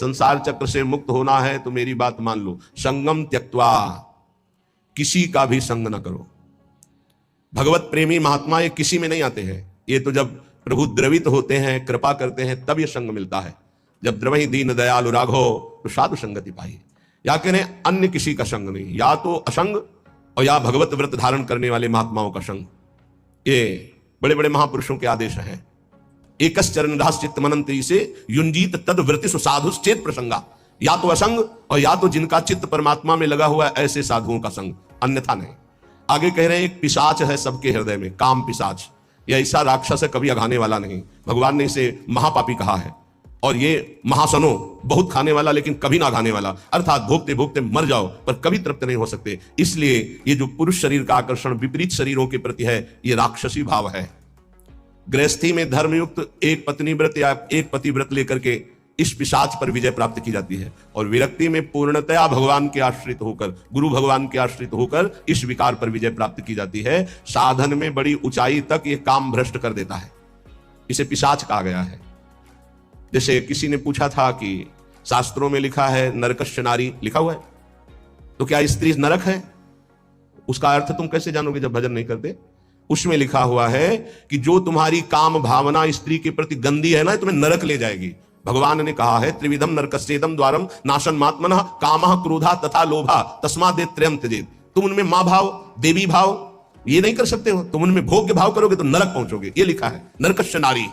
संसार चक्र से मुक्त होना है तो मेरी बात मान लो, संगम त्यक्त्वा, किसी का भी संग न करो। भगवत प्रेमी महात्मा ये किसी में नहीं आते हैं, ये तो जब प्रभु द्रवित होते हैं, कृपा करते हैं, तब ये संग मिलता है। जब द्रवहि दीन दयालु राघो तो साधु संगति पाई। या कहें अन्य किसी का संग नहीं, या तो असंग और या भगवत व्रत धारण करने वाले महात्माओं का संग। ये बड़े बड़े महापुरुषों के आदेश हैं। एकस चरण दास चित्त मनंत्री से युंजीत तद व्रति साधुश्चेत प्रसंगा। या तो असंग और या तो जिनका चित्त परमात्मा में लगा हुआ है, ऐसे साधुओं का संग, अन्यथा नहीं। आगे कह रहे हैं एक पिशाच है सबके हृदय में, काम पिशाच। यह ऐसा राक्षस है, कभी अघाने वाला नहीं। भगवान ने इसे महापापी कहा है। और ये महासनो, बहुत खाने वाला लेकिन कभी ना खाने वाला, अर्थात भोगते भोगते मर जाओ पर कभी तृप्त नहीं हो सकते। इसलिए ये जो पुरुष शरीर का आकर्षण विपरीत शरीरों के प्रति है, ये राक्षसी भाव है। गृहस्थी में धर्मयुक्त एक पत्नी व्रत या एक पति व्रत लेकर के इस पिशाच पर विजय प्राप्त की जाती है। और विरक्ति में पूर्णतया भगवान के आश्रित होकर, गुरु भगवान के आश्रित होकर इस विकार पर विजय प्राप्त की जाती है। साधन में बड़ी ऊंचाई तक ये काम भ्रष्ट कर देता है। इसे पिशाच कहा गया है। जैसे किसी ने पूछा था कि शास्त्रों में लिखा है नरकश्च नारी, लिखा हुआ है, तो क्या स्त्री नरक है? उसका अर्थ तुम कैसे जानोगे जब भजन नहीं करते? उसमें लिखा हुआ है कि जो तुम्हारी काम भावना स्त्री के प्रति गंदी है ना, तुम्हें नरक ले जाएगी। भगवान ने कहा है त्रिविधम नरकस्येदम द्वारम नाशन मात्मनः कामः क्रोधा तथा लोभा तस्मादेव त्रयं त्यजेत्। तुम उनमें मां भाव, देवी भाव ये नहीं कर सकते हो, तुम उनमें भोग्य भाव करोगे तो नरक पहुंचोगे। ये लिखा है नरकश्च नारी।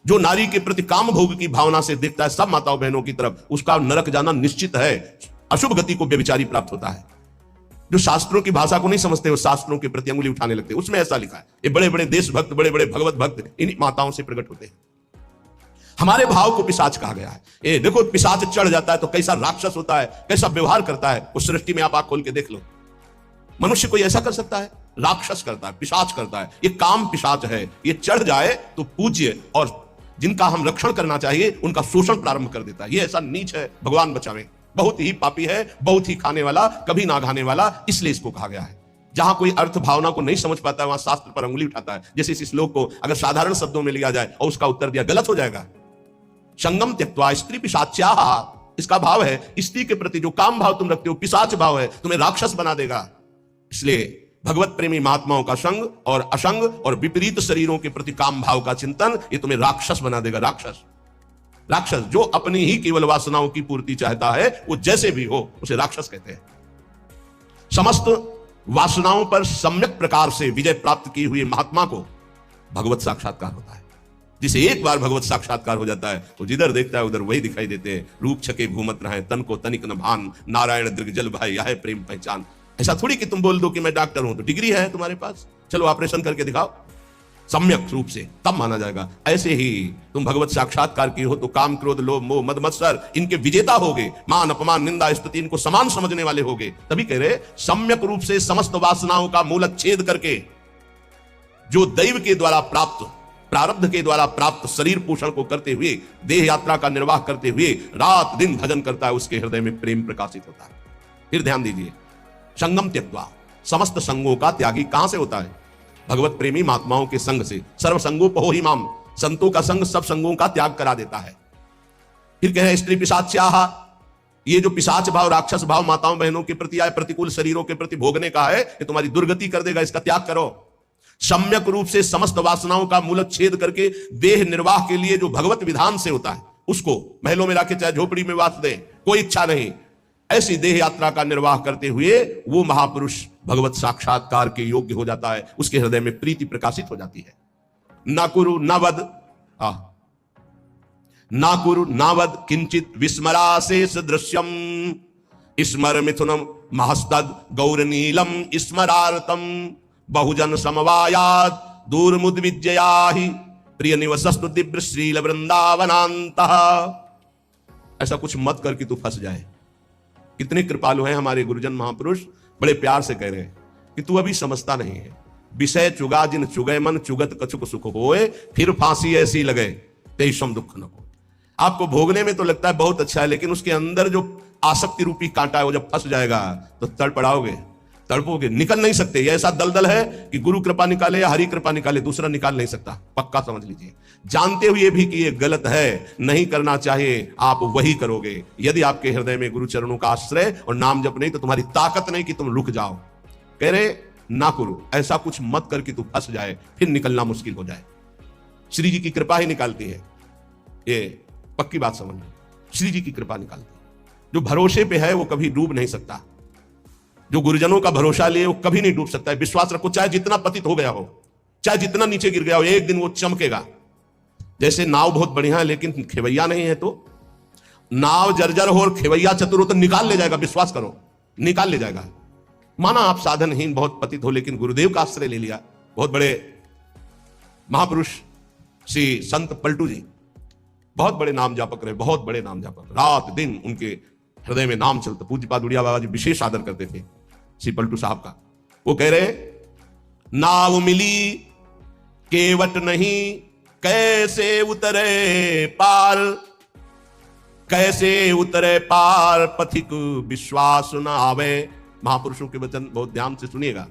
जो नारी के प्रति काम भोग की भावना से देखता है सब माताओं बहनों की तरफ, उसका नरक जाना निश्चित है। अशुभ गति को व्यभिचारी प्राप्त होता है। जो शास्त्रों की भाषा को नहीं समझते वो शास्त्रों के प्रति अंगुली उठाने लगते, उसमें ऐसा लिखा है। ये बड़े बड़े देशभक्त, बड़े बड़े भगवत भक्त इन माताओं से प्रकट होते हैं। हमारे भाव को पिशाच कहा गया है। ये देखो पिशाच चढ़ जाता है तो कैसा राक्षस होता है, कैसा व्यवहार करता है। उस सृष्टि में आप आंख खोल के देख लो, मनुष्य कोई ऐसा कर सकता है? राक्षस करता है, पिशाच करता है। ये काम पिशाच है। ये चढ़ जाए तो पूज्य और जिनका हम रक्षण करना चाहिए उनका शोषण प्रारंभ कर देता है। ये ऐसा नीच है, भगवान बचावे। बहुत ही पापी है, बहुत ही खाने वाला, कभी ना खाने वाला, इसलिए इसको कहा गया है। जहां कोई अर्थ भावना को नहीं समझ पाता है वहां शास्त्र पर अंगुली उठाता है। जैसे इस श्लोक को अगर साधारण शब्दों में लिया जाए और उसका उत्तर दिया, गलत हो जाएगा। संगम त्यक्त्वा स्त्री पिशाच्याः, इसका भाव है स्त्री के प्रति जो काम भाव तुम रखते हो, पिशाच भाव है, तुम्हें राक्षस बना देगा। इसलिए भगवत प्रेमी महात्माओं का संग और असंग और विपरीत शरीरों के प्रति काम भाव का चिंतन, ये तुम्हें राक्षस बना देगा। राक्षस जो अपनी ही केवल वासनाओं की पूर्ति चाहता है, वो जैसे भी हो उसे राक्षस कहते हैं। समस्त वासनाओं पर सम्यक प्रकार से विजय प्राप्त की हुई महात्मा को भगवत साक्षात्कार होता है। जिसे एक बार भगवत साक्षात्कार हो जाता है तो जिधर देखता है उधर वही दिखाई देते हैं। रूप छके घूमत रहे, तन को तनिक न भान, नारायण दृग्जल भाई यह प्रेम पहचान। ऐसा थोड़ी कि तुम बोल दो कि मैं डॉक्टर हूं तो डिग्री है तुम्हारे पास, चलो ऑपरेशन करके दिखाओ, सम्यक रूप से तब माना जाएगा। ऐसे ही तुम भगवत साक्षात्कार की हो तो काम क्रोध लोभ मोह मद मत्सर इनके विजेता होगे। मान अपमान निंदा स्तुति इनको समान समझने वाले होगे। तभी कह रहे सम्यक रूप से समस्त वासनाओं का मूलच्छेद करके जो दैव के द्वारा प्राप्त, प्रारब्ध के द्वारा प्राप्त शरीर पोषण को करते हुए, देह यात्रा का निर्वाह करते हुए रात दिन भजन करता है, उसके हृदय में प्रेम प्रकाशित होता है। फिर ध्यान दीजिए, संगम त्यक्त्वा, समस्त संगों का त्यागी कहां से होता है? भगवत प्रेमी महात्माओं के संग से। सर्व संगोपहो हि माम, संतों का संग सब संगों का त्याग करा देता है। फिर कह रहे स्त्री पिशाच्याः, ये जो पिशाच भाव, राक्षस भाव माताओं बहनों के प्रति आए, प्रतिकूल शरीरों के प्रति भोगने का है, ये तुम्हारी दुर्गति कर देगा, इसका त्याग करो। सम्यक रूप से समस्त वासनाओं का मूलच्छेद करके देह निर्वाह के लिए जो भगवत विधान से होता है, उसको महलों में रखे चाहे झोपड़ी में वास दे, कोई इच्छा नहीं, ऐसी देह यात्रा का निर्वाह करते हुए वो महापुरुष भगवत साक्षात्कार के योग्य हो जाता है। उसके हृदय में प्रीति प्रकाशित हो जाती है। ना कुरु न वद, ना कुरु न वद किंचित विस्मराशेष दृश्यम, स्मर मिथुनम महस्तद गौरनीलम स्मरार्तम, बहुजन समवायात दूरमुद्विजया ही प्रिय निवसस्तु दिव्य श्रील वृंदावनांतः। ऐसा कुछ मत कर कि तू फंस जाए। कितने कृपालु हैं हमारे गुरुजन महापुरुष, बड़े प्यार से कह रहे हैं कि तू अभी समझता नहीं है। विषय चुगा जिन चुगय मन, चुगत कछुक सुख होए, फिर फांसी ऐसी लगे तेईसम दुख न को। आपको भोगने में तो लगता है बहुत अच्छा है, लेकिन उसके अंदर जो आसक्ति रूपी कांटा है वो जब फंस जाएगा तो तड़पड़ाओगे। तड़पोगे, निकल नहीं सकते। ये ऐसा दलदल है कि गुरु कृपा निकाले या हरि कृपा निकाले, दूसरा निकाल नहीं सकता, पक्का समझ लीजिए। जानते हुए भी कि ये गलत है, नहीं करना चाहिए, आप वही करोगे। यदि आपके हृदय में गुरु चरणों का आश्रय और नाम जप नहीं, तो तुम्हारी ताकत नहीं कि तुम रुक जाओ। कह रहे ना करो, ऐसा कुछ मत कर कि तू फंस जाए, फिर निकलना मुश्किल हो जाए। श्री जी की कृपा ही निकालती है, ये पक्की बात समझ लो। श्री जी की कृपा निकालती है। जो भरोसे पे है वो कभी डूब नहीं सकता, जो गुरुजनों का भरोसा लिए वो कभी नहीं डूब सकता है। विश्वास रखो, चाहे जितना पतित हो गया हो, चाहे जितना नीचे गिर गया हो, एक दिन वो चमकेगा। जैसे नाव बहुत बढ़िया है लेकिन खेवैया नहीं है, तो नाव जर्जर हो और खेवैया चतुर हो तो निकाल ले जाएगा, विश्वास करो, निकाल ले जाएगा। माना आप साधनहीन बहुत पतित हो, लेकिन गुरुदेव का आश्रय ले लिया। बहुत बड़े महापुरुष श्री संत पलटू जी, बहुत बड़े नाम जापक रहे, बहुत बड़े नाम जापक, रात दिन उनके हृदय में नाम चलता। पूज्यपाद उड़िया बाबा जी विशेष आदर करते थे श्री पलटू साहब का। वो कह रहे, नाव मिली केवट नहीं, कैसे उतरे पार, कैसे उतरे पार, पथिक विश्वास न आवे। महापुरुषों के वचन बहुत ध्यान से सुनिएगा।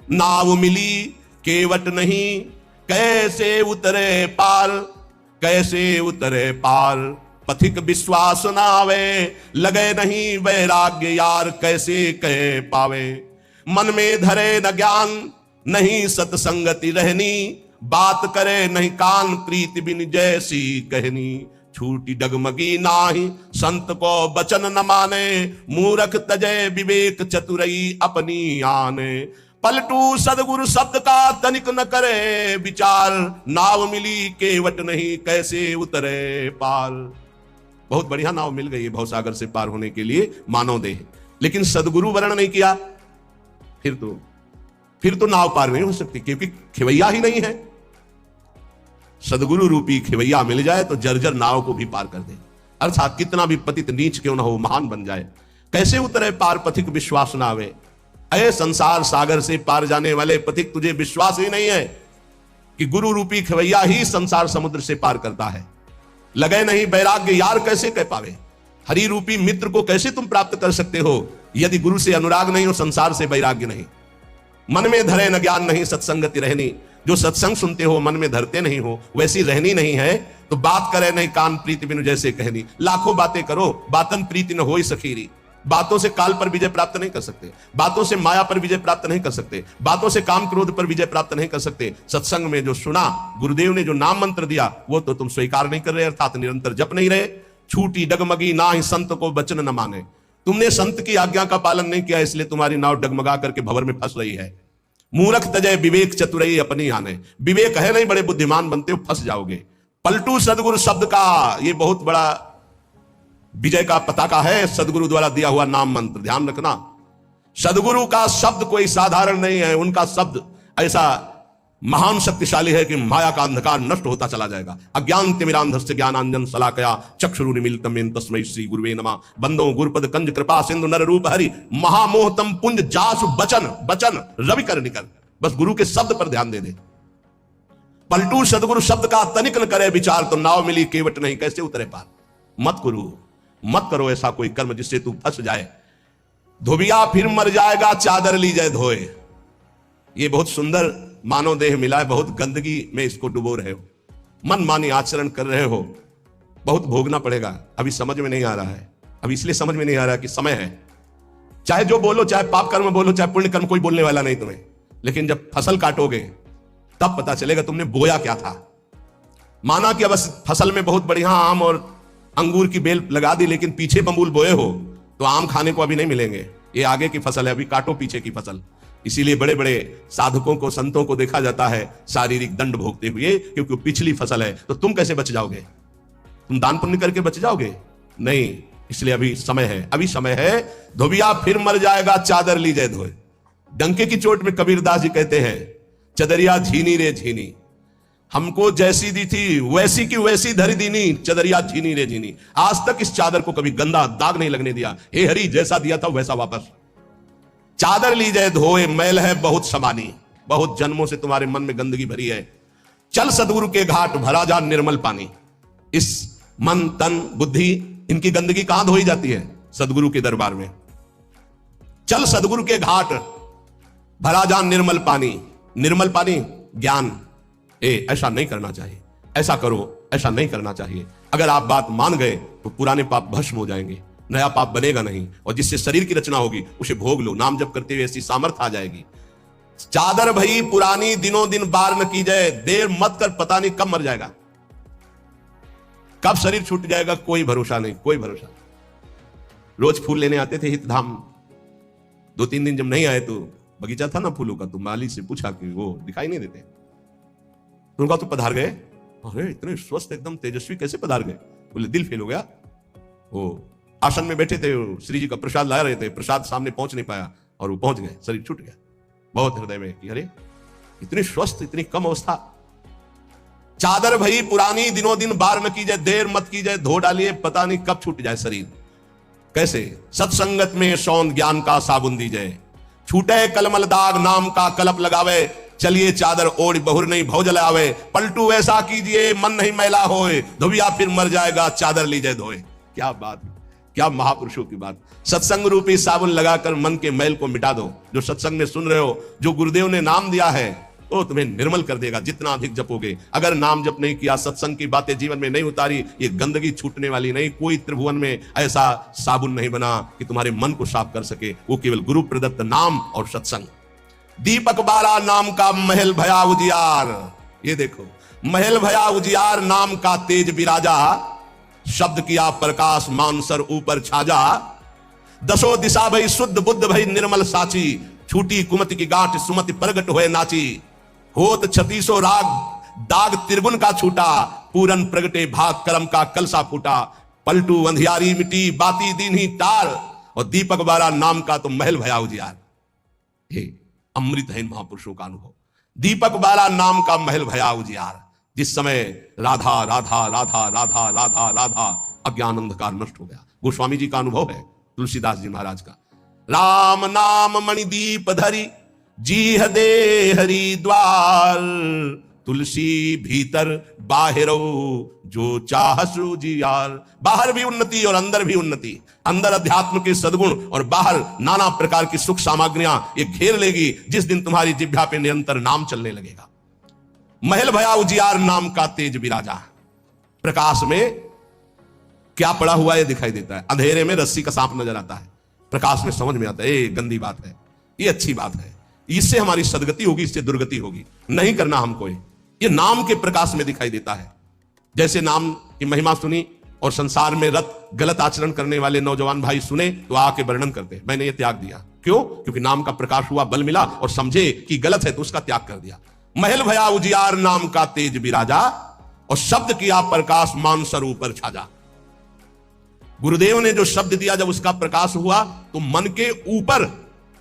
नाव मिली केवट नहीं, कैसे उतरे पार, कैसे उतरे पार, पथिक विश्वास न आवे। लगे नहीं वैराग्य यार, कैसे कह पावे। मन में धरे न ज्ञान, नहीं सत्संगति रहनी, बात करे नहीं कान, प्रीति बिन जैसी कहनी। छूटी डगमगी नाही, संत को बचन न माने, मूरख तजय विवेक चतुरई अपनी आने। पलटू सदगुरु शब्द का तनिक न करे विचार, नाव मिली केवट नहीं, कैसे उतरे पार। बहुत बढ़िया नाव मिल गई है भवसागर से पार होने के लिए मानव देह, लेकिन सदगुरु वर्ण नहीं किया, फिर तो नाव पार नहीं हो सकती, क्योंकि खिवैया ही नहीं है। सदगुरु रूपी खिवैया मिल जाए तो जर्जर नाव को भी पार कर दे, अर्थात कितना भी पतित नीच क्यों ना हो, महान बन जाए। कैसे उतरे पार, पथिक विश्वास ना आवे। अरे संसार सागर से पार जाने वाले पथिक, तुझे विश्वास ही नहीं है कि गुरु रूपी खिवैया ही संसार समुद्र से पार करता है। लगे नहीं वैराग्य यार, कैसे कह पावे। हरि रूपी मित्र को कैसे तुम प्राप्त कर सकते हो यदि गुरु से अनुराग नहीं हो, संसार से वैराग्य नहीं। मन में धरे न ज्ञान, नहीं सत्संगति रहनी। जो सत्संग सुनते हो मन में धरते नहीं हो, वैसी रहनी नहीं है, तो बात करे नहीं कान, प्रीति बिनु जैसे कहनी। लाखों बातें करो, बातन प्रीति न होई सखीरी। बातों से काल पर विजय प्राप्त नहीं कर सकते, बातों से माया पर विजय प्राप्त नहीं कर सकते, बातों से काम क्रोध पर विजय प्राप्त नहीं कर सकते। सत्संग में जो सुना, गुरुदेव ने जो नाम मंत्र दिया, वो तो तुम स्वीकार नहीं कर रहे, अर्थात निरंतर जप नहीं रहे। छूटी डगमगी ना ही संत को वचन न माने। तुमने संत की आज्ञा का पालन नहीं किया, इसलिए तुम्हारी नाव डगमगा करके भंवर में फंस रही है। मूर्ख तजय विवेक चतुरई अपनी आने। विवेक है नहीं, बड़े बुद्धिमान बनते हो, फंस जाओगे। पलटू सदगुरु शब्द का ये बहुत बड़ा विजय का पताका है, सदगुरु द्वारा दिया हुआ नाम मंत्र। ध्यान रखना, सदगुरु का शब्द कोई साधारण नहीं है। उनका शब्द ऐसा महान शक्तिशाली है कि माया का अंधकार नष्ट होता चला जाएगा। अज्ञान तिमिरांधस्य ज्ञानांजन शलाकया चक्षुरुन्मीलितं येन तस्मै श्री गुरुवे नमः। बंदो गुरुपद कंज कृपा सिंधु नर रूप हरि, महामोहतम पुंज जासु बचन बचन रवि कर निकर। बस गुरु के शब्द पर ध्यान दे दे। पलटू सदगुरु शब्द का तनिक न करे विचार, तो नाव मिली केवट नहीं, कैसे उतरे पार। मत करो ऐसा कोई कर्म जिससे तू फंस जाए। धोबिया फिर मर जाएगा, चादर ली जाए धोए। ये बहुत सुंदर मानव देह मिला है, बहुत गंदगी में इसको डुबो रहे हो, मन मानी आचरण कर रहे हो, बहुत भोगना पड़ेगा। अभी समझ में नहीं आ रहा है, अभी इसलिए समझ में नहीं आ रहा कि समय है। चाहे जो बोलो, चाहे पाप कर्म बोलो, चाहे पुण्य कर्म, कोई बोलने वाला नहीं तुम्हें, लेकिन जब फसल काटोगे तब पता चलेगा तुमने बोया क्या था। माना कि अब फसल में बहुत बढ़िया आम और अंगूर की बेल लगा दी, लेकिन पीछे बबूल बोए हो तो आम खाने को अभी नहीं मिलेंगे। ये आगे की फसल है, अभी काटो पीछे की फसल। इसीलिए बड़े बड़े साधकों को, संतों को देखा जाता है शारीरिक दंड भोगते हुए, क्योंकि पिछली फसल है। तो तुम कैसे बच जाओगे? तुम दान पुण्य करके बच जाओगे? नहीं, इसलिए अभी समय है, अभी समय है। धोबिया फिर मर जाएगा, चादर ली जाए धोए। डंके की चोट में कबीरदास जी कहते हैं, चदरिया झीनी रे झीनी, हमको जैसी दी थी वैसी की वैसी धरी दीनी, चदरिया झीनी रे झीनी। आज तक इस चादर को कभी गंदा दाग नहीं लगने दिया। हे हरि, जैसा दिया था वैसा वापस। चादर ली जाए धोए, मैल है बहुत समानी, बहुत जन्मों से तुम्हारे मन में गंदगी भरी है। चल सदगुरु के घाट, भरा जा निर्मल पानी। इस मन तन बुद्धि इनकी गंदगी कहां धोई जाती है? सदगुरु के दरबार में। चल सदगुरु के घाट, भरा जान निर्मल पानी। निर्मल पानी ज्ञान। ऐसा नहीं करना चाहिए, ऐसा करो, ऐसा नहीं करना चाहिए। अगर आप बात मान गए तो पुराने पाप भस्म हो जाएंगे, नया पाप बनेगा नहीं, और जिससे शरीर की रचना होगी उसे भोग लो। नाम जप करते हुए ऐसी सामर्थ्य आ जाएगी। चादर भई पुरानी, दिनों दिन बार न की जाए। देर मत कर, पता नहीं कब मर जाएगा, कब शरीर छूट जाएगा, कोई भरोसा नहीं, कोई भरोसा नहीं। रोज फूल लेने आते थे हितधाम, 2-3 दिन जब नहीं आए तो बगीचा था ना फूलों का, तो माली से पूछा कि वो दिखाई नहीं देते, तो उनका तो पधार गए। अरे इतने स्वस्थ एकदम तेजस्वी कैसे पधार गए? बोले दिल फेल हो गया। वो आसन में बैठे थे, श्री जी का प्रसाद ला रहे थे, प्रसाद सामने पहुंच नहीं पाया और वो पहुंच गए, शरीर छूट गया। बहुत हृदय में कि अरे इतनी स्वस्थ, इतनी कम अवस्था। चादर भई पुरानी, दिनों दिन बार न की जाए। देर मत की जाए, धो डालिए, पता नहीं कब छूट जाए शरीर। कैसे? सत्संगत में सौंद ज्ञान का साबुन दी जाए। छूटे कलमल दाग, नाम का कलप लगावे। चलिए चादर ओढ़ बहुर नहीं भव जलावे। पलटू ऐसा कीजिए मन नहीं मैला होए। धोबिया फिर मर जाएगा, चादर लीजिए धोए। क्या बात, क्या महापुरुषों की बात। सत्संग रूपी साबुन लगाकर मन के मैल को मिटा दो। जो सत्संग में सुन रहे हो, जो गुरुदेव ने नाम दिया है वो तुम्हें निर्मल कर देगा जितना अधिक जपोगे। अगर नाम जप नहीं किया, सत्संग की बातें जीवन में नहीं उतारी, ये गंदगी छूटने वाली नहीं। कोई त्रिभुवन में ऐसा साबुन नहीं बना कि तुम्हारे मन को साफ कर सके, वो केवल गुरु प्रदत्त नाम और सत्संग। दीपक बारा नाम का महल भया उजियार। ये देखो, महल भया उजियार, नाम का तेज विराजा। शब्द किया प्रकाश, मानसर ऊपर छाजा। दसों दिशा भई शुद्ध, बुद्ध भई निर्मल साची। छूटी कुमति की गांठ, सुमति प्रगट हुए नाची। होत 36 राग, दाग त्रिगुण का छूटा। पूरन प्रगटे भाग, कर्म का कलसा फूटा। पलटू अंधियारी मिटी, बाती दीन ही टार। और दीपक बारा नाम का तो महल भया उजियार। हे अमृत है महापुरुषों का अनुभव। दीपक बारा नाम का महल भया उजियार। जिस समय राधा राधा राधा राधा राधा राधा, अज्ञान अंधकार नष्ट हो गया। गोस्वामी जी का अनुभव है, तुलसीदास जी महाराज का। राम नाम मणिदीप धरी, जीह दे हरि द्वार। तुलसी भीतर बाहरो, जो चाह सुजियार। बाहर भी उन्नति और अंदर भी उन्नति। अंदर अध्यात्म के सद्गुण और बाहर नाना प्रकार की सुख सामग्रियां ये घेर लेगी जिस दिन तुम्हारी जिह्वा पे निरंतर नाम चलने लगेगा। महल भया उजियार, नाम का तेज विराजा। प्रकाश में क्या पड़ा हुआ है दिखाई देता है, अंधेरे में रस्सी का सांप नजर आता है, प्रकाश में समझ में आता है ये गंदी बात है, ये अच्छी बात है, इससे हमारी सदगति होगी, इससे दुर्गति होगी, नहीं करना हमको। ये नाम के प्रकाश में दिखाई देता है। जैसे नाम की महिमा सुनी और संसार में गलत आचरण करने वाले नौजवान भाई सुने तो आके वर्णन करते, मैंने ये त्याग दिया। क्यों? क्योंकि नाम का प्रकाश हुआ, बल मिला और समझे कि गलत है तो उसका त्याग कर दिया। महल भया उजियार, नाम का तेज विराजा। और शब्द किया प्रकाश, मानसर ऊपर छाजा। गुरुदेव ने जो शब्द दिया, जब उसका प्रकाश हुआ तो मन के ऊपर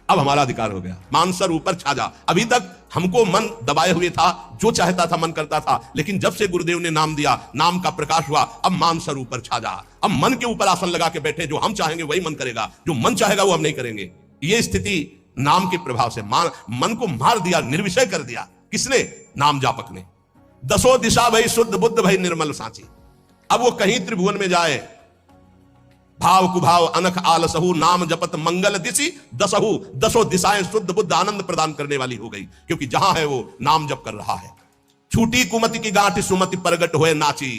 अब हमारा अधिकार हो गया। मानसर ऊपर छाजा। अभी तक हमको मन दबाए हुए था, जो चाहता था मन करता था, लेकिन जब से गुरुदेव ने नाम दिया, नाम का प्रकाश हुआ, अब मानसर ऊपर छाजा। अब मन के ऊपर आसन लगा के बैठे, जो हम चाहेंगे वही मन करेगा, जो मन चाहेगा वो हम नहीं करेंगे। ये स्थिति नाम के प्रभाव से मन को मार दिया, निर्विषय कर दिया। किसने? नाम जापक ने। दसों दिशा भई शुद्ध, बुद्ध भई निर्मल साची। अब वो कहीं त्रिभुवन में जाए, भाव कुभाव अनख आलसहु, नाम जपत मंगल दिशि दसहु। दसों दिशाएं शुद्ध बुद्ध आनंद प्रदान करने वाली हो गई, क्योंकि जहां है वो नाम जप कर रहा है। छूटी कुमति की गांठ, सुमति प्रगट हुए नाची।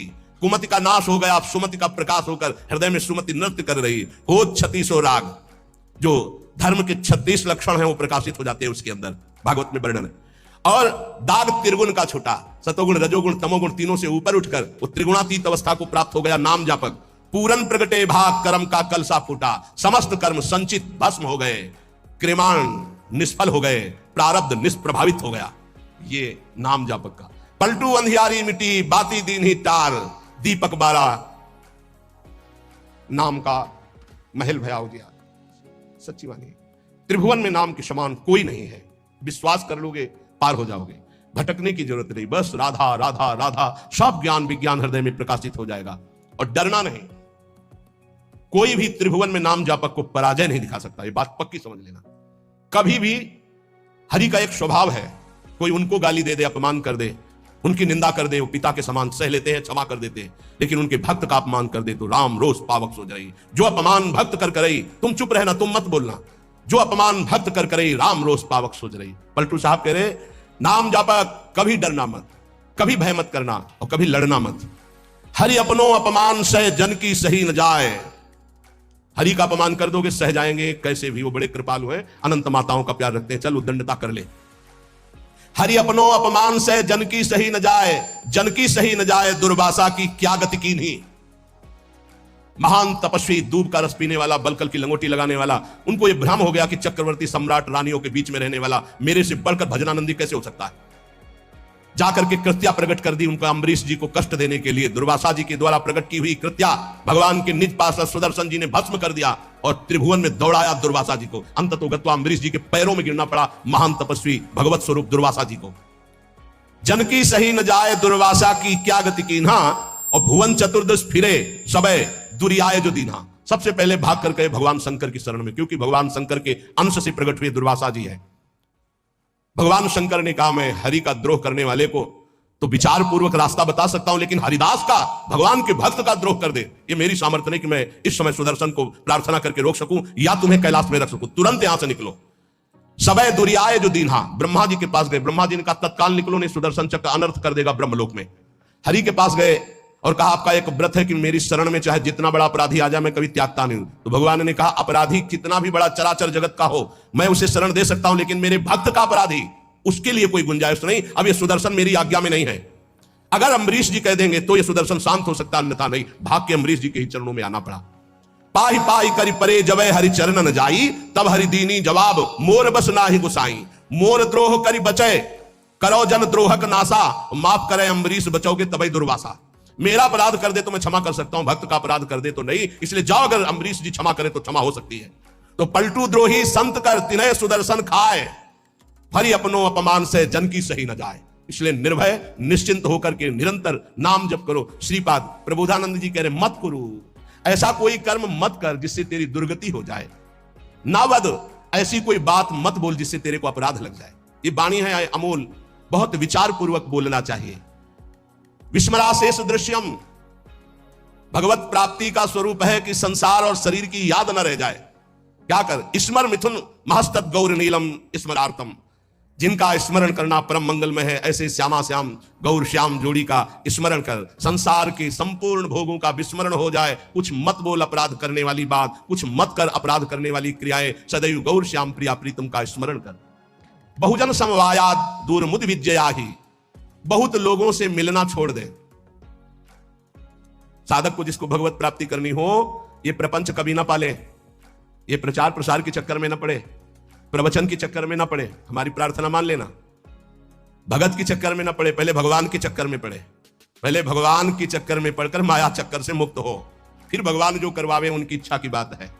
कुमति का नाश हो गया, अब सुमति का प्रकाश होकर हृदय में सुमति नृत्य कर रही। हो 36 राग, जो धर्म के 36 लक्षण हैं वो प्रकाशित हो जाते हैं उसके अंदर, भागवत में वर्णन है। और दाग त्रिगुण का छूटा, सतोगुण रजोगुण तमोगुण तीनों से ऊपर उठकर वो त्रिगुणातीत अवस्था को प्राप्त हो गया नाम जापक। पूरन प्रगटे भाग, कर्म का कलसा फूटा। समस्त कर्म संचित भस्म हो गए, क्रिमाण निष्फल हो गए, प्रारब्ध निष्प्रभावित हो गया। ये नाम जापक का। पलटू अंधियारी मिटी, बाती दीन ही टार। दीपक बारा, नाम का महल भया उजियार। सच्ची वाणी, त्रिभुवन में नाम के समान कोई नहीं है। विश्वास कर लोगे पार हो जाओगे, भटकने की जरूरत नहीं। बस राधा राधा राधा, सब ज्ञान विज्ञान हृदय में प्रकाशित हो जाएगा। और डरना नहीं, कोई भी त्रिभुवन में नाम जापक को पराजय नहीं दिखा सकता, ये बात पक्की समझ लेना। कभी भी हरि का एक स्वभाव है, कोई उनको गाली दे दे, अपमान कर दे, उनकी निंदा कर दे, वो पिता के समान सह लेते हैं, क्षमा कर देते हैं। लेकिन उनके भक्त का अपमान कर दे तो राम रोष पावक सो जाई। जो अपमान भक्त कर करई, तुम चुप रहना, तुम मत बोलना। जो अपमान भक्त कर करे राम रोष पावक सोच रही। पलटू साहब कह रहे नाम जापा कभी डरना मत, कभी भय मत करना और कभी लड़ना मत। हरि अपनो अपमान सह जन की सही न जाए। हरि का अपमान कर दोगे सह जाएंगे कैसे भी, वो बड़े कृपालु हैं, अनंत माताओं का प्यार रखते हैं, चल उद्दंडता कर ले। हरि अपनो अपमान सह जन की सही न जाए, जन की सही न जाए दुर्वासा की क्या गति की नहीं। महान तपस्वी, दूब का रस पीने वाला, बलकल की लंगोटी लगाने वाला, उनको यह भ्रम हो गया कि चक्रवर्ती सम्राट रानियों के बीच में रहने वाला मेरे से बढ़कर भजनानंदी कैसे हो सकता है। जाकर के कृत्या प्रकट कर दी उनका अम्बरीश जी को कष्ट देने के लिए। दुर्वासा जी के द्वारा प्रकट की हुई कृत्या भगवान के निज पार्षद सुदर्शन जी ने भस्म कर दिया और त्रिभुवन में दौड़ाया दुर्वासा जी को। अंततो गत्वा अम्बरीश जी के पैरों में गिरना पड़ा महान तपस्वी भगवत स्वरूप दुर्वासा जी को। जन की सही न जाए दुर्वासा की क्या गति कीन्हा, और भुवन चतुर्दश फिरे सबे दुरियाए जो दीन्हा। सबसे पहले भाग कर गए भगवान शंकर की शरण में, क्योंकि भगवान शंकर के अंश से प्रकट हुए दुर्वासा जी है। भगवान शंकर ने कहा मैं हरि का द्रोह करने वाले को तो विचार पूर्वक रास्ता बता सकता हूं, लेकिन हरिदास का, भगवान के भक्त का द्रोह कर दे, ये मेरी सामर्थ्य नहीं कि मैं इस समय सुदर्शन को प्रार्थना करके रोक सकूं या तुम्हें कैलाश में रख सकूं। तुरंत यहां से निकलो। सबे दुरियाए जो दीन्हा, ब्रह्मा जी के पास गए। ब्रह्मा जी ने कहा तत्काल निकलो, नहीं सुदर्शन चक्र अनर्थ कर देगा ब्रह्मलोक में। हरि के पास गए और कहा आपका एक व्रत है कि मेरी शरण में चाहे जितना बड़ा अपराधी आ जाए मैं कभी त्यागता नहीं हूं। तो भगवान ने कहा अपराधी कितना भी बड़ा चराचर जगत का हो मैं उसे शरण दे सकता हूं, लेकिन मेरे भक्त का अपराधी उसके लिए कोई गुंजाइश नहीं। अब ये सुदर्शन मेरी आज्ञा में नहीं है। अगर अम्बरीश जी कह देंगे तो ये सुदर्शन शांत हो सकता, अन्यथा नहीं। भाग के अम्बरीश जी के ही चरणों में आना पड़ा। पाही पाही करी परे जबे हरि चरण न जाई, तब हरि दीनी जवाब मोर बस नाही गुसाई। मोर द्रोह करी बचे करो जन द्रोहक नासा, माफ करे अम्बरीश बचोगे तबई दुर्वासा। मेरा अपराध कर दे तो मैं क्षमा कर सकता हूं, भक्त का अपराध कर दे तो नहीं। इसलिए जाओ, अगर अम्बरीश जी क्षमा करे तो क्षमा हो सकती है। तो पलटू द्रोही संत कर तिनय सुदर्शन खाए, हरि अपनो अपमान से जन की सही न जाए। इसलिए निर्भय निश्चिंत होकर के निरंतर नाम जप करो। श्रीपाद प्रबोधानंद जी कह रहे मत करो ऐसा कोई कर्म मत कर जिससे तेरी दुर्गति हो जाए, ना वद ऐसी कोई बात मत बोल जिससे तेरे को अपराध लग जाए। ये वाणी है अमोल, बहुत विचार पूर्वक बोलना चाहिए। विस्मराशेष दृश्यम, भगवत प्राप्ति का स्वरूप है कि संसार और शरीर की याद न रह जाए। क्या कर स्मर मिथुन महस्तत् गौर नीलम स्मरार्थम, जिनका स्मरण करना परम मंगलमय है ऐसे श्यामा श्याम गौर श्याम जोड़ी का स्मरण कर संसार के संपूर्ण भोगों का विस्मरण हो जाए। कुछ मत बोल अपराध करने वाली बात, कुछ मत कर अपराध करने वाली क्रियाएं। सदैव गौर श्याम प्रिया प्रीतम का स्मरण कर। बहुजन समवायात दूर मुद विद्याहि, बहुत लोगों से मिलना छोड़ दे। साधक को जिसको भगवत प्राप्ति करनी हो ये प्रपंच कभी ना पाले, ये प्रचार प्रसार के चक्कर में ना पड़े, प्रवचन के चक्कर में ना पड़े। हमारी प्रार्थना मान लेना, भगत के चक्कर में ना पड़े, पहले भगवान के चक्कर में पड़े। पहले भगवान के चक्कर में पड़कर माया चक्कर से मुक्त हो, फिर भगवान जो करवावे उनकी इच्छा की बात है।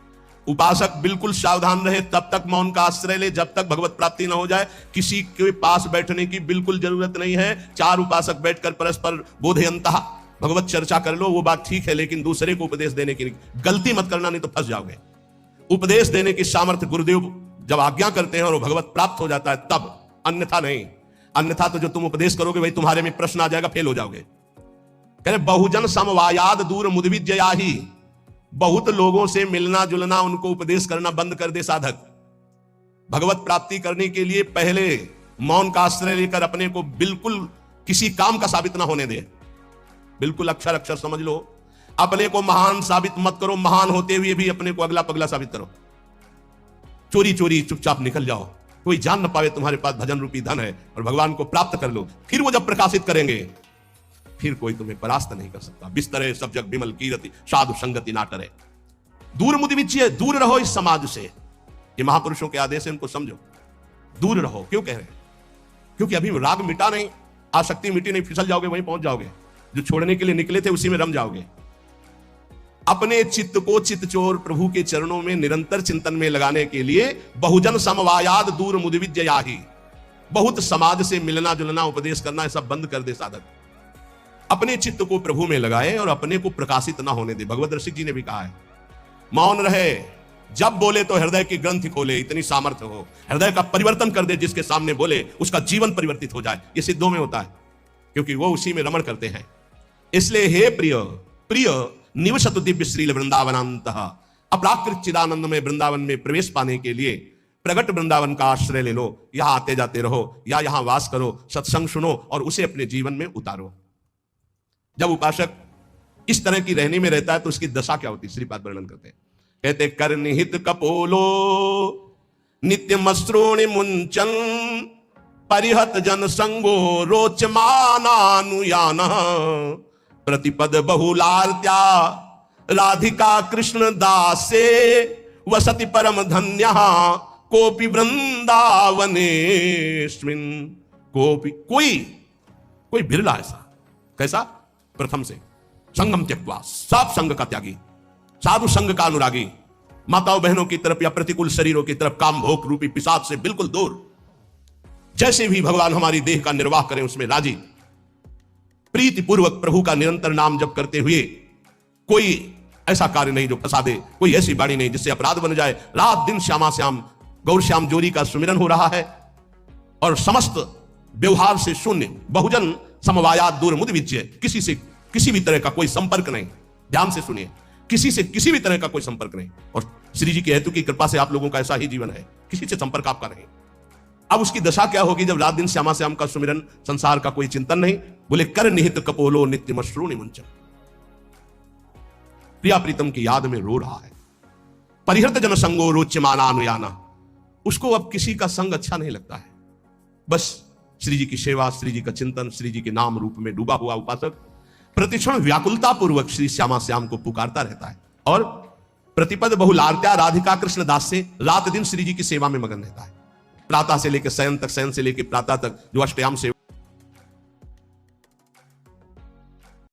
उपासक बिल्कुल सावधान रहे, तब तक मौन का आश्रय ले जब तक भगवत प्राप्ति न हो जाए। किसी के पास बैठने की बिल्कुल जरूरत नहीं है। 4 उपासक बैठकर परस्पर बोधयंतः भगवत चर्चा कर लो, वो बात ठीक है, लेकिन दूसरे को उपदेश देने की गलती मत करना, नहीं तो फंस जाओगे। उपदेश देने की सामर्थ्य गुरुदेव जब आज्ञा करते हैं और भगवत प्राप्त हो जाता है तब, अन्यथा नहीं। अन्यथा तो जो तुम उपदेश करोगे वही तुम्हारे में प्रश्न आ जाएगा, फेल हो जाओगे। कह रहे बहुजन समवायाद दूर मुद्विजयाहि, बहुत लोगों से मिलना जुलना, उनको उपदेश करना बंद कर दे साधक। भगवत प्राप्ति करने के लिए पहले मौन का आश्रय लेकर अपने को बिल्कुल किसी काम का साबित ना होने दे। बिल्कुल अक्षर अक्षर समझ लो। अपने को महान साबित मत करो, महान होते हुए भी अपने को अगला पगला साबित करो। चोरी चोरी चुपचाप निकल जाओ, कोई जान न पावे तुम्हारे पास भजन रूपी धन है, और भगवान को प्राप्त कर लो। फिर वो जब प्रकाशित करेंगे फिर कोई तुम्हें परास्त नहीं कर सकता। बिस्तरे सब जग विमल कीरति, साधु संगति ना टरे। दूर मुदि विच्य, दूर रहो इस समाज से। ये महापुरुषों के आदेश है, इनको समझो। दूर रहो। क्यों कह रहे हैं? क्योंकि अभी राग मिटा नहीं, आसक्ति मिटी नहीं, फिसल जाओगे, वहीं पहुंच जाओगे। जो छोड़ने के लिए निकले थे उसी में रम जाओगे। अपने चित्त को चित्तचोर प्रभु के चरणों में निरंतर चिंतन में लगाने के लिए बहुजन समवायाद दूर मुद्विजयाहि, बहुत समाज से मिलना जुलना उपदेश करना ये सब बंद कर दे साधक। अपने चित्त को प्रभु में लगाए और अपने को प्रकाशित ना होने दे। भगवत ऋषि जी ने भी कहा है मौन रहे, जब बोले तो हृदय की ग्रंथि खोले, इतनी सामर्थ्य हो हृदय का परिवर्तन कर दे, जिसके सामने बोले उसका जीवन परिवर्तित हो जाए। ये सिद्धों में होता है क्योंकि वो उसी में रमण करते हैं। इसलिए हे प्रिय प्रिय निवसतु दिव्य श्रील वृंदावनांतः, अपराकृत चिदानंद में वृंदावन में प्रवेश पाने के लिए प्रगट वृंदावन का आश्रय ले लो, यहां आते जाते रहो या यहां वास करो, सत्संग सुनो और उसे अपने जीवन में उतारो। जब उपासक इस तरह की रहनी में रहता है तो उसकी दशा क्या होती है, श्रीपाद वर्णन करते हैं। कहते कर निहित कपोलो नित्य मस्त्रोणि मुंचन परिहत जन संगो रोचमानानुयान प्रतिपद बहुलार्त्या राधिका कृष्ण दासे वसति परम धन्य कोपि वृंदावनेस्मिन कोपि कोई बिरला ऐसा। कैसा? प्रथम से संगम त्यक्त्वा, सब संग का त्यागी, साधु संग का अनुरागी, माताओं बहनों की तरफ या प्रतिकूल शरीरों की तरफ काम भोग रूपी पिशाच से बिल्कुल दूर, जैसे भी भगवान हमारी देह का निर्वाह करें उसमें राजी, प्रीति पूर्वक प्रभु का निरंतर नाम जप करते हुए, कोई ऐसा कार्य नहीं जो फंसा दे, कोई ऐसी बाणी नहीं जिससे अपराध बन जाए। रात दिन श्यामा श्याम गौर श्याम जोरी का सुमिरन हो रहा है और समस्त व्यवहार से शून्य, बहुजन समवायात दूर मुद विजय, किसी से किसी भी तरह का कोई संपर्क नहीं। ध्यान से सुनिए, किसी से किसी भी तरह का कोई संपर्क नहीं। और श्री जी की हेतु की कृपा से आप लोगों का ऐसा ही जीवन है, किसी से संपर्क आपका नहीं। अब उसकी दशा क्या होगी जब रात दिन श्यामा श्याम का सुमिरन, संसार का कोई चिंतन नहीं। बोले कर निहित कपोलो नित्य मश्रूणि मुंचन, प्रिया प्रीतम की याद में रो रहा है। परिहृत जन संगो रोच्यमाना अनुयाना, उसको अब किसी का संग अच्छा नहीं लगता है। बस श्री जी की सेवा, श्री जी का चिंतन, श्री जी के नाम रूप में डूबा हुआ उपासक प्रतिक्षण व्याकुलता पूर्वक श्री श्यामा श्याम को पुकारता रहता है और प्रतिपद बहुलार्त्या राधिका कृष्ण दास से रात दिन श्री जी की सेवा में मगन रहता है। प्रातः से लेकर शयन तक, शयन से लेकर प्रातः तक जो अष्टयाम सेवा